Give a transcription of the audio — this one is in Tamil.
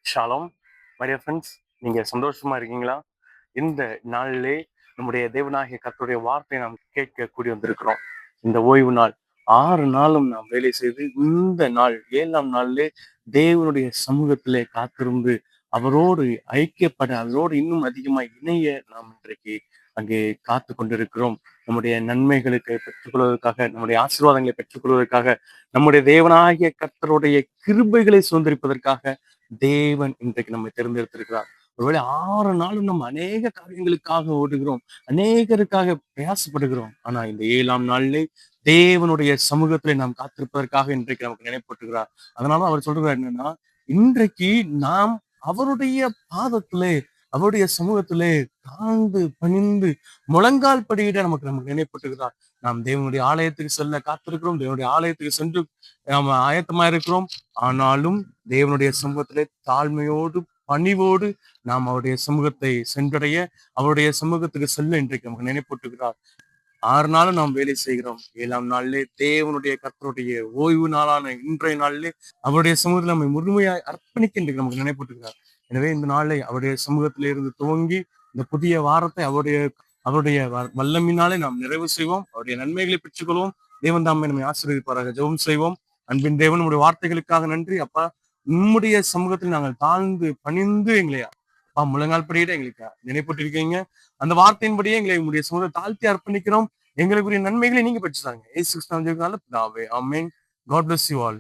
ஷாሎም மரியா ஃப்ரெண்ட்ஸ், நீங்க சந்தோஷமா இருக்கீங்களா? இந்த நாளிலே நம்முடைய தேவனாகிய கர்த்தருடைய வார்த்தையை நாம் கேட்க கூடி வந்திருக்கிறோம். இந்த ஓய்வு நாள் 6 நாளும் நாம் வேலை செய்து, இந்த நாள் 7ஆம் நாளிலே தேவனுடைய சமூகத்திலே காத்திருந்து அவரோடு ஐக்கியப்பட, அவரோடு இன்னும் அதிகமாக இணைய நாம் இன்றைக்கு அங்கே காத்து கொண்டிருக்கிறோம். நம்முடைய நன்மைகளுக்கு பெற்றுக்கொள்வதற்காக, நம்முடைய ஆசீர்வாதங்களை பெற்றுக்கொள்வதற்காக, நம்முடைய தேவனாகிய கர்த்தருடைய கிருபைகளை சுதந்திரிப்பதற்காக தேவன் இன்றைக்கு நம்மை தேர்ந்தெடுத்திருக்கிறார். ஒருவேளை 6 நாளும் நம்ம அநேக காரியங்களுக்காக ஓடுகிறோம், அநேகருக்காக பிரயாசப்படுகிறோம். ஆனா இந்த 7ஆம் நாளிலே தேவனுடைய சமூகத்திலே நாம் காத்திருப்பதற்காக இன்றைக்கு நமக்கு நினைப்பட்டுகிறார். அதனால அவர் சொல்றார் என்னன்னா, இன்றைக்கு நாம் அவருடைய பாதத்திலே, அவருடைய சமூகத்திலே தாழ்ந்து பணிந்து முழங்கால் படியிட நமக்கு நமக்கு நினைப்பட்டுகிறார். நாம் தேவனுடைய ஆலயத்துக்கு செல்ல காத்திருக்கிறோம், தேவனுடைய ஆலயத்துக்கு சென்று நாம் ஆயத்தமா இருக்கிறோம். ஆனாலும் தேவனுடைய சமூகத்திலே தாழ்மையோடு பணிவோடு நாம் அவருடைய சமூகத்தை சென்றடைய, அவருடைய சமூகத்துக்கு செல்ல இன்றைக்கு நமக்கு நினைப்பூட்டுகிறார். 6 நாளும் நாம் வேலை செய்கிறோம். 7ஆம் நாளிலே தேவனுடைய கர்த்தருடைய ஓய்வு நாளான இன்றைய நாளிலே அவருடைய சமூகத்தில் நம்மை முழுமையாய் அர்ப்பணிக்க இன்றைக்கு நமக்கு நினைப்பூட்டுகிறார். எனவே இந்த நாளை அவருடைய சமூகத்திலே இருந்து துவங்கி இந்த புதிய வாரத்தை அவருடைய அவருடைய வல்லமினாலே நாம் நிறைவு செய்வோம். அவருடைய நன்மைகளை பெற்றுக்கொள்வோம். தேவன் தாமே நம்மை ஆசீர்வதிப்பாராக. ஜெபம் செய்வோம். அன்பின் தேவன், நம்முடைய வார்த்தைகளுக்காக நன்றி அப்பா. உம்முடைய சமூகத்தில் நாங்கள் தாழ்ந்து பணிந்து எங்களை அப்பா முழங்கால் படியிட எங்களுக்கு நினைப்பட்டிருக்கீங்க. அந்த வார்த்தையின்படியே எங்களை உங்களுடைய சமூகத்தை தாழ்த்தி அர்ப்பணிக்கிறோம். எங்களுக்குரிய நன்மைகளை நீங்க பெற்றுதாங்க. ஏசு கிறிஸ்துவின் நாமத்தினால பிதாவே. ஆமென். God bless you all.